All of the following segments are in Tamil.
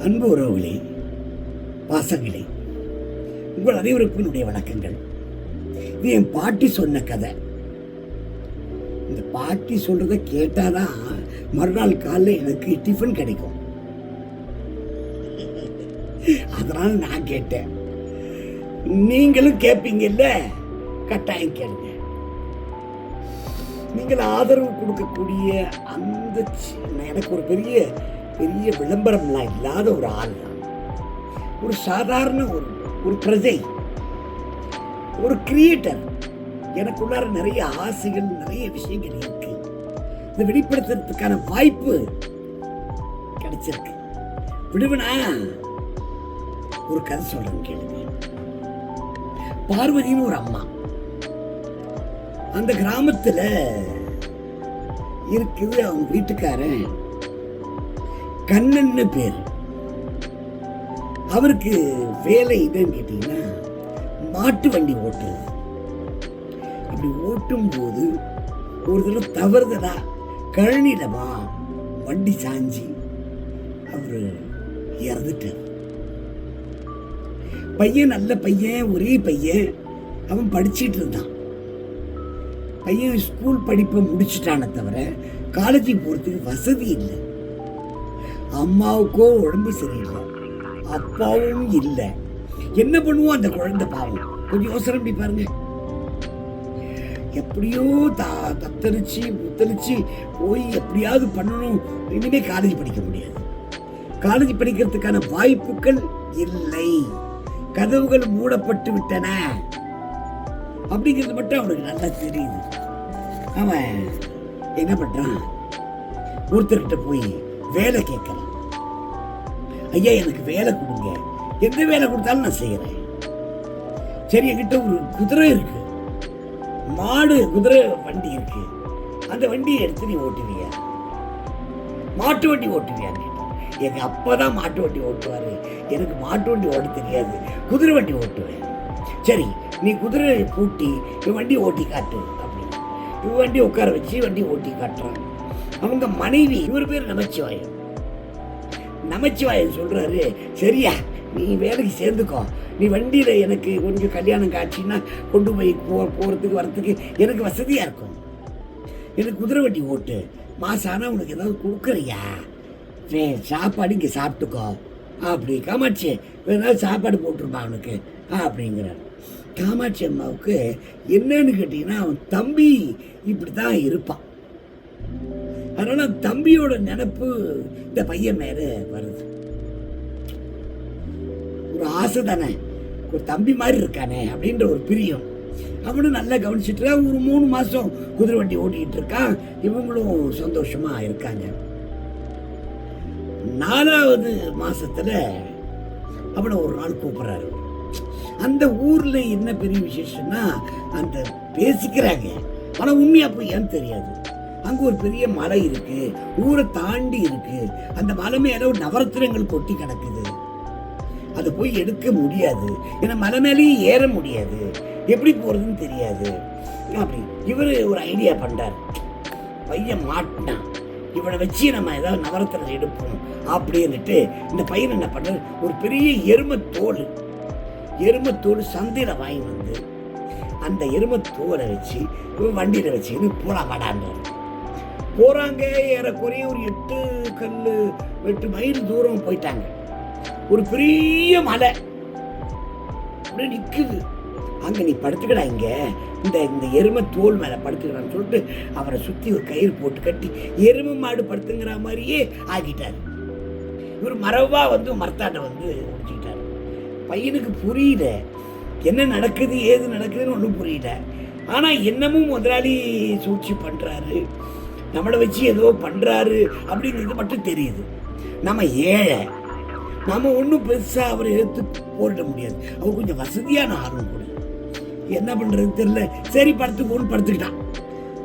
அன்பு உறவுகளே, பாசங்களே, உங்கள் அனைவருக்கும் என்னுடைய வணக்கங்கள். இது என் பாட்டி சொன்ன கதை. இந்த பாட்டி சொல்றத கேட்டாதான் மறுநாள் காலையில் எனக்கு டிஃபன் கிடைக்கும். அதனால நான் கேட்டேன். நீங்களும் கேட்பீங்கல்ல, கட்டாயம் கேளுங்க. நீங்கள் ஆதரவு கொடுக்கக்கூடிய அந்த எனக்கு ஒரு பெரிய பெரிய விளம்பரம்லாம் இல்லாத ஒரு ஆள் தான். ஒரு சாதாரண ஒரு பிரஜை, ஒரு கிரியேட்டர். எனக்குள்ளார நிறைய ஆசைகள், நிறைய விஷயங்கள் இருக்கு. இதை வெளிப்படுத்துறதுக்கான வாய்ப்பு கிடைச்சிருக்கு. விடுவனா ஒரு கதை சொல்றேன் கேளுங்க. பார்வதின்னு ஒரு அம்மா அந்த கிராமத்துல இருக்குது. அவங்க வீட்டுக்காரன் கண்ணன்னு பேர். அவருக்கு வேலை இதுன்னு கேட்டீங்கன்னா மாட்டு வண்டி ஓட்டுறது. அப்படி ஓட்டும் போது ஒரு தடவை தவறுதலா கழனிடமா வண்டி சாஞ்சி அவரு இறந்துட்டார். பையன் நல்ல பையன், ஒரே பையன். அவன் படிச்சிட்டு இருந்தான். பையன் ஸ்கூல் படிப்பை முடிச்சுட்டான தவிர காலேஜுக்கு போறதுக்கு வசதி இல்லை. அம்மாவுக்கோ உடம்பு சரியில்லை, அப்பாவும் இல்லை. என்ன பண்ணுவோம் அந்த குழந்தை? பாவம். கொஞ்சம் யோசனை பண்ணி பாருங்க. எப்படியோ தத்தரிச்சு முத்தரிச்சு போய் எப்படியாவது பண்ணணும். இனிமே காலேஜ் படிக்க முடியாது. காலேஜ் படிக்கிறதுக்கான வாய்ப்புகள் இல்லை. கதவுகள் மூடப்பட்டு விட்டன அப்படிங்கிறது மட்டும் அவனுக்கு நல்லா தெரியுது. அவன் என்ன பண்றான்? ஒருத்தர்கிட்ட போய் வேலை கேட்கலாம். ஐயா, எனக்கு வேலை கொடுங்க. எந்த வேலை கொடுத்தாலும் நான் செய்யறேன். சரி, என்கிட்ட ஒரு குதிரை இருக்கு, மாடு குதிரை வண்டி இருக்கு. அந்த வண்டியை எடுத்து நீ ஓட்டுவியா? மாட்டு வண்டி ஓட்டுவியா? எங்க அப்பதான் மாட்டு வண்டி ஓட்டுவாரு. எனக்கு மாட்டு வண்டி ஓட்ட தெரியாது, குதிரை வண்டி ஓட்டுவேன். சரி, நீ குதிரையை பூட்டி இவன் வண்டி ஓட்டி காட்டு அப்படின்னு இவன் வண்டி உட்கார வச்சு வண்டி ஓட்டி காட்டுறான். அவங்க மனைவி, இவர் பேர் நமச்சிவாயன். நமச்சிவாயன் சொல்றாரு, சரியா நீ வேலைக்கு சேர்ந்துக்கோ. நீ வண்டியில எனக்கு கொஞ்சம் கல்யாணம் காட்சின்னா கொண்டு போய் போறதுக்கு வரத்துக்கு எனக்கு வசதியா இருக்கும். எனக்கு குதிரை வண்டி ஓட்டு. மாசம் ஆனா உனக்கு ஏதாவது கொடுக்குறியா? சாப்பாடு இங்கே சாப்பிட்டுக்கோ அப்படி. காமாட்சி வேணாலும் சாப்பாடு போட்டுருப்பான் அவனுக்கு அப்படிங்கிறார். காமாட்சி அம்மாவுக்கு என்னன்னு கேட்டீங்கன்னா, அவன் தம்பி இப்படித்தான் இருப்பான். அதனால தம்பியோட நினைப்பு இந்த பையன் மேல வருது. ஒரு ஆசை தானே, ஒரு தம்பி மாதிரி இருக்கானே அப்படின்ற ஒரு பிரியம். அவனும் நல்லா கவனிச்சுட்டு ஒரு 3 மாசம் குதிரை வண்டி ஓட்டிட்டு இருக்கான். இவங்களும் சந்தோஷமா இருக்காங்க. 4வது மாசத்துல அவனை ஒரு நாள் கூப்பிடுறாரு. அந்த ஊர்ல என்ன பெரிய விசேஷம்னா, அந்த பேசிக்கிறாங்க, ஆனா உண்மையா பொய்யான்னு தெரியாது. அங்க ஒரு பெரிய மலை இருக்கு, ஊரை தாண்டி இருக்கு. அந்த மலை மேல ஒரு நவரத்தினங்கள் கொட்டி கிடக்குது. அதை போய் எடுக்க முடியாது, ஏன்னா மலை மேலேயும் ஏற முடியாது. எப்படி போறதுன்னு தெரியாது. அப்படி இவரு ஒரு ஐடியா பண்றாரு. பையன் மாட்டினான், இவனை வச்சு நம்ம ஏதாவது நவரத்தினம் எடுப்போம் அப்படின்னுட்டு இந்த பையன் என்ன பண்றாரு, ஒரு பெரிய எருமத்தோடு சந்தையில வாங்கி வந்து அந்த எருமத்தோலை வச்சு வண்டியில வச்சு போலாம் வாடான்னு போறாங்க. ஏறக்குறைய ஒரு 8 மைல் தூரம் போயிட்டாங்க. ஒரு பெரிய மலை அப்படியே நிக்குது. அங்க நீ படுத்துக்கடா, இங்க இந்த எருமை தோல் மேல படுத்துக்கிறான்னு சொல்லிட்டு அவரை சுத்தி ஒரு கயிறு போட்டு கட்டி எருமை மாடு படுத்துங்கிற மாதிரியே ஆக்கிட்டாரு. இவர் மரவா வந்து மரத்தாட்ட வந்து முடிச்சுக்கிட்டாரு. பையனுக்கு புரியல என்ன நடக்குது, ஏது நடக்குதுன்னு ஒன்றும் புரியல. ஆனா என்னமும் முதலாளி சூழ்ச்சி பண்றாரு, நம்மளை வச்சு ஏதோ பண்றாரு அப்படிங்கிறது மட்டும் தெரியுது. நம்ம ஏழை, நம்ம ஒன்றும் பெருசா அவரை எடுத்து போட முடியாது. அவர் கொஞ்சம் வசதியான ஆர்வம் கூட. என்ன பண்றது தெரியல. சரி படுத்துக்கோன்னு படுத்துக்கிட்டான்.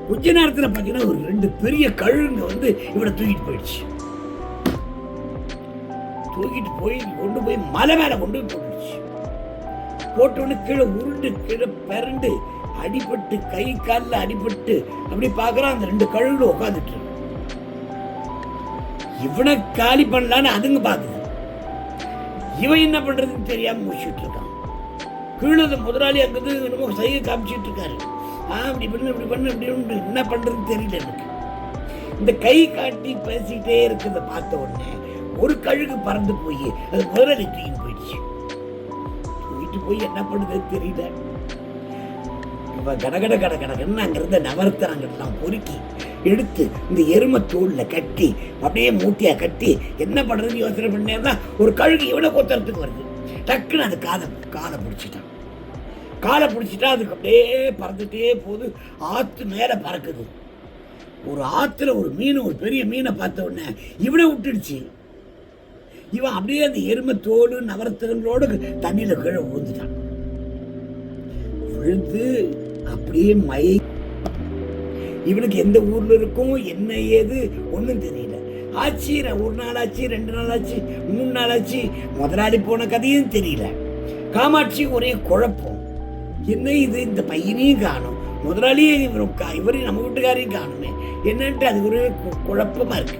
கொஞ்ச நேரத்தில் பார்த்தீங்கன்னா ஒரு 2 பெரிய கழுகுங்க வந்து இவனை தூக்கிட்டு போயிடுச்சு. தூக்கிட்டு போய் கொண்டு போய் மலை மேல கொண்டு போய் போட்டுடுச்சு. போட்டோன்னு கீழே உருண்டு கீழே பிறண்டு அடிபட்டு கை காலில் அடிபட்டு அப்படி பார்க்குறான். அந்த 2 கழுகுல உட்காந்துட்டு இவனை காலி பண்ணலான்னு அதுங்க பார்க்குது. இவன் என்ன பண்றதுன்னு தெரியாம முடிச்சுட்டு இருக்கான். கீழே முதலாளி அங்கிருந்து என்னமோ சைகை காமிச்சிட்டு இருக்காரு. இப்படி பண்ணு இப்படி பண்ணு அப்படி என்ன பண்றதுன்னு தெரியல எனக்கு. இந்த கை காட்டி பேசிக்கிட்டே இருக்கிறத பார்த்த உடனே ஒரு கழுகு பறந்து போய் அது முதலாளி தூக்கிட்டு போயிடுச்சு. தூக்கிட்டு போய் என்ன பண்ணுதுன்னு தெரியல. இப்ப கடகட கடகடன்னு அங்கிருந்த நவரத்தனங்கள்லாம் பொறுக்கி எடுத்து இந்த எருமை தோல்ல கட்டி அப்படியே மூட்டையா கட்டி என்ன பண்றதுன்னு யோசனை பண்ணேன்னா ஒரு கழுகு இவனை கொத்துறதுக்கு வருது. டக்குன்னு அது காலை பிடிச்சிட்டான். காலை பிடிச்சிட்டா அதுக்கு அப்படியே பறந்துட்டே போகுது. ஆத்து மேல பறக்குது. ஒரு ஆத்துல ஒரு மீன், ஒரு பெரிய மீனை பார்த்த உடனே இவனை விட்டுடுச்சு. இவன் அப்படியே அந்த எருமை தோல் நவரத்தனங்களோடு தண்ணியில கீழே விழுந்துட்டான். விழுந்து அப்படியே இவனுக்கு எந்த ஊர்ல இருக்கும் என்ன ஏது ஒன்றும் தெரியல. ஆச்சு ஒரு நாள் ஆச்சு, 2 நாள் ஆச்சு, 3 நாள் ஆச்சு. முதலாளி போன கதையும் தெரியல. காமாட்சி ஒரே குழப்பம். என்ன இது, இந்த பையனையும் காணும், முதலாளியும் இவரையும் நம்ம வீட்டுக்காரையும் காணுமே என்னன்ட்டு அது ஒரு குழப்பமா இருக்கு.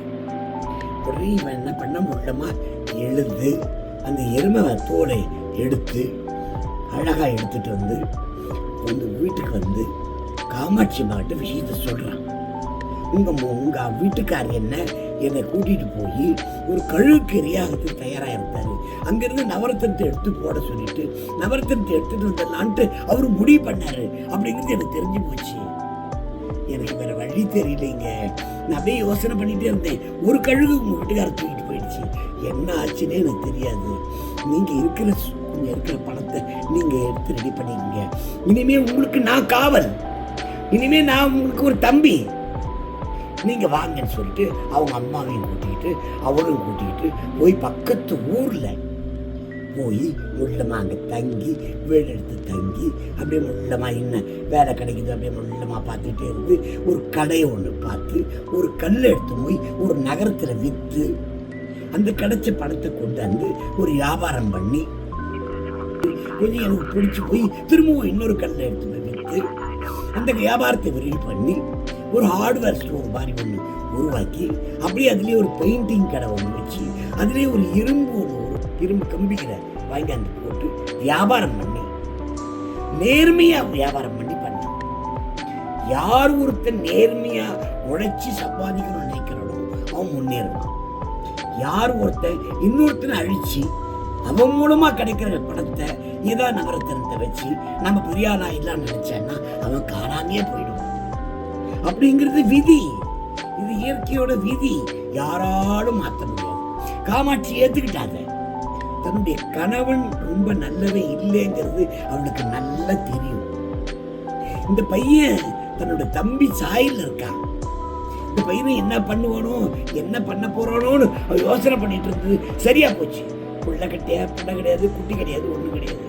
உடனே இவன் என்ன பண்ண முடியலமா எழுந்து அந்த எருமை தோலை எடுத்து அழகா எடுத்துட்டு வந்து வீட்டுக்கு வந்து காமாட்சி மாட்டு விஷயத்த சொல்றான். உங்க வீட்டுக்கார் என்னை கூட்டிட்டு போய் ஒரு கழுவுக்கு எரியாகத்துக்கு தயாரா இருந்தாரு. அங்கிருந்து நவரத்தனத்தை எடுத்து போட சொல்லிட்டு நவரத்தனத்தை எடுத்துட்டு வந்துடலான்ட்டு அவரு முடிவு பண்ணாரு அப்படிங்கிறது எனக்கு தெரிஞ்சு போச்சு. எனக்கு வேற வழி தெரியலைங்க. நான் அப்படியே யோசனை பண்ணிட்டே இருந்தேன். ஒரு கழுகு உங்க வீட்டுக்காரர் தூக்கிட்டு போயிடுச்சு. என்ன ஆச்சுன்னே எனக்கு தெரியாது. நீங்க இருக்கிற பணத்தை நீங்க எடுத்து ரெடி பண்ணிக்கங்க. இனிமே உங்களுக்கு நான் காவல், இனிமே நான் உங்களுக்கு ஒரு தம்பி, நீங்க வாங்கன்னு சொல்லிட்டு அவங்க அம்மாவையும் கூட்டிக்கிட்டு அவளும் கூட்டிக்கிட்டு போய் பக்கத்து ஊர்ல போய் முள்ளமா அங்க தங்கி வீடு எடுத்து தங்கி அப்படியே முள்ளமா என்ன வேலை கிடைக்குது அப்படியே முள்ளமா பார்த்துட்டே இருந்து ஒரு கடையை ஒன்று பார்த்து ஒரு கல் எடுத்து போய் ஒரு நகரத்துல விற்று அந்த கிடைச்ச பணத்தை கொண்டு வந்து ஒரு வியாபாரம் பண்ணி கொஞ்சம் எனக்கு பிடிச்சி போய் திரும்பவும் இன்னொரு கல்லை எடுத்து போய் விற்று அந்த வியாபாரத்தை விரிவு பண்ணி ஒரு ஹார்ட்வேர் ஸ்டோர் மாதிரி ஒன்று உருவாக்கி அப்படியே அதுலேயே ஒரு பெயிண்டிங் கடை ஒன்று வச்சு அதுலேயே ஒரு இரும்பு கம்பிகளை வாங்கி போட்டு வியாபாரம் பண்ணி நேர்மையா வியாபாரம் பண்ணி பண்ண. யார் ஒருத்தன் நேர்மையா உழைச்சி சம்பாதிக்கணும்னு நினைக்கிறானோ அவன் முன்னேறுவான். யார் ஒருத்தன் இன்னொருத்தனை அழிச்சு அவன் மூலமா கிடைக்கிற பணத்தை ஏதோ நவரத்தனத்தை வச்சு நம்ம பெரிய ஆளா இல்லான்னு நினைச்சான்னா அவன் காணாமையே போயிடுவான். அப்படிங்கிறது விதி. இது இயற்கையோட விதி, யாராலும் மாற்ற முடியாது. காமாட்சி ஏத்துக்கிட்டாங்க. தன்னுடைய கணவன் ரொம்ப நல்லவே இல்லைங்கிறது அவனுக்கு நல்லா தெரியும். இந்த பையன் தன்னோட தம்பி சாயில் இருக்கான். இந்த பையனை என்ன பண்ணுவானோ என்ன பண்ண போறானோன்னு யோசனை பண்ணிட்டு இருந்தது சரியா போச்சு. பிள்ளை கிடையாது, குட்டி கிடையாது, ஒண்ணும் கிடையாது.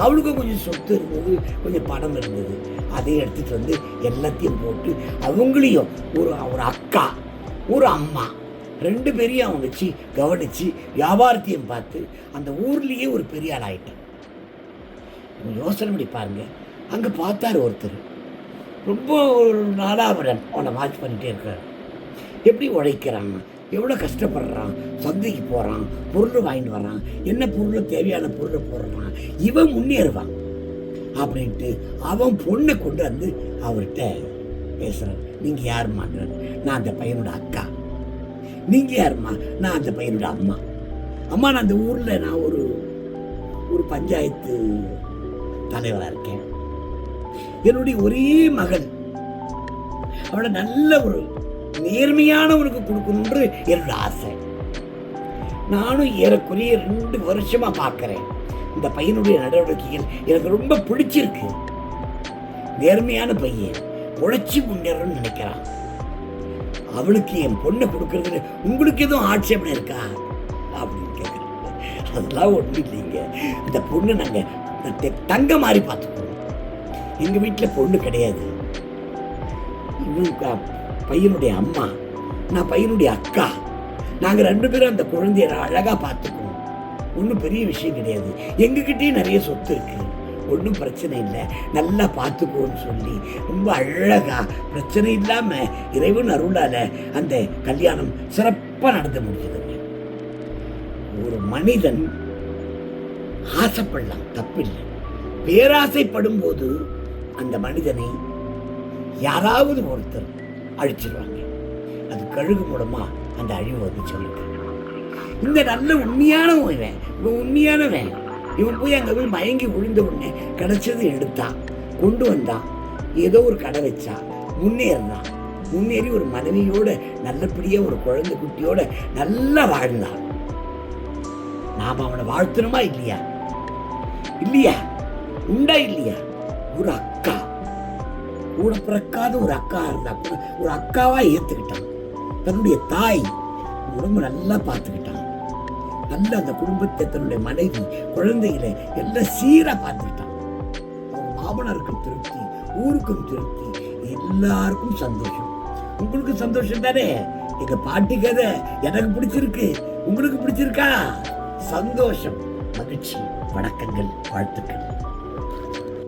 அவளுக்கும் கொஞ்சம் சொத்து இருந்தது, கொஞ்சம் பணம் இருந்தது. அதை எடுத்துட்டு வந்து எல்லாத்தையும் போட்டு அவங்களையும் ஒரு அக்கா ஒரு அம்மா 2 பேரையும் அவன் வச்சு கவனிச்சு வியாபாரத்தையும் பார்த்து அந்த ஊர்லயே ஒரு பெரிய ஆள் ஆயிட்டான். யோசனை பண்ணி பாருங்க. அங்க பார்த்தாரு ஒருத்தர், ரொம்ப ஒரு நாளா அவனை வாட்ச் பண்ணிட்டே இருக்கிறார். எப்படி உழைக்கிறான், எவ்வளோ கஷ்டப்படுறான், சந்தைக்கு போகிறான், பொருள் வாங்கிட்டு வரான், என்ன பொருள் தேவையான பொருளை போடுறான், இவன் முன்னேறுவான் அப்படின்ட்டு அவன் பொண்ணை கொண்டு வந்து அவர்கிட்ட பேசுகிறான். நீங்கள் யாருமான்றார். நான் அந்த பையனோட அக்கா. நீங்கள் யாருமா? நான் அந்த பையனோட அம்மா. அம்மா, நான் அந்த ஊரில் நான் ஒரு பஞ்சாயத்து தலைவராக இருக்கேன். என்னுடைய ஒரே மகள், அவளை நல்ல ஒரு நேர்மையானவனுக்கு கொடுக்கணும்னு என்னோட ஆசை. நானும் ஏறக்குறைய 2 வருஷமா பார்க்கிறேன். இந்த பையனுடைய நடவடிக்கைகள் எனக்கு ரொம்ப பிடிச்சிருக்கு. நேர்மையான பையன், உழைச்சி முன்னேறணும்னு நினைக்கிறான். அவளுக்கு என் பொண்ணை கொடுக்கறதுல உங்களுக்கு எதுவும் ஆட்சேபனை இருக்கா அப்படின்னு கேட்குறேன். அதெல்லாம் ஒன்றும் இல்லைங்க. இந்த பொண்ணு நாங்கள் தங்க மாதிரி பார்த்துக்குவோம். எங்கள் வீட்டில் பொண்ணு கிடையாது. இவங்க பையனுடைய அம்மா, நான் பையனுடைய அக்கா. நாங்கள் 2 பேரும் அந்த குழந்தைய அழகாக பார்த்துக்குவோம். ஒன்றும் பெரிய விஷயம் கிடையாது. எங்ககிட்டயும் நிறைய சொத்து இருக்கு, ஒன்றும் பிரச்சனை இல்லை, நல்லா பார்த்துக்குவோன்னு சொல்லி ரொம்ப அழகா பிரச்சனை இல்லாமல் இறைவன் அருளால அந்த கல்யாணம் சிறப்பாக நடந்து முடிஞ்சதுங்க. ஒரு மனிதன் ஆசைப்படலாம், தப்பில்லை. பேராசைப்படும் போது அந்த மனிதனை யாராவது ஒருத்தர் அழிச்சிருவாங்க. அது கழுகு மூலமா அந்த அழிவு வந்து சொல்லுங்க. இந்த நல்ல உண்மையானவன் இவன் உண்மையானவன். இவன் போய் அங்கே போய் மயங்கி விழுந்த உடனே கிடைச்சது எடுத்தான், கொண்டு வந்தான், ஏதோ ஒரு கடை வச்சான், முன்னேறினான். முன்னேறி ஒரு மனைவியோட நல்லபடியா ஒரு குழந்தை குட்டியோட நல்லா வாழ்ந்தான். நாம அவனை வாழ்த்தணுமா இல்லையா? இல்லையா? உண்டா இல்லையா? ஒரு அக்கா, கூட பிறக்காத ஒரு அக்கா இருந்தா ஒரு அக்காவா ஏத்துக்கிட்டான். தன்னுடைய தாய் உடம்பு நல்லா பார்த்துக்கிட்டான். நல்ல அந்த குடும்பத்தை, தன்னுடைய மனைவி, குழந்தைகளை எல்லாம் சீரா பார்த்துக்கிட்டான். மாமனாருக்கும் திருப்தி, ஊருக்கும் திருப்தி, எல்லாருக்கும் சந்தோஷம். உங்களுக்கு சந்தோஷம் தானே? எங்க பாட்டி கதை எனக்கு பிடிச்சிருக்கு, உங்களுக்கு பிடிச்சிருக்கா? சந்தோஷம், மகிழ்ச்சி, வணக்கங்கள், வாழ்த்துக்கள்.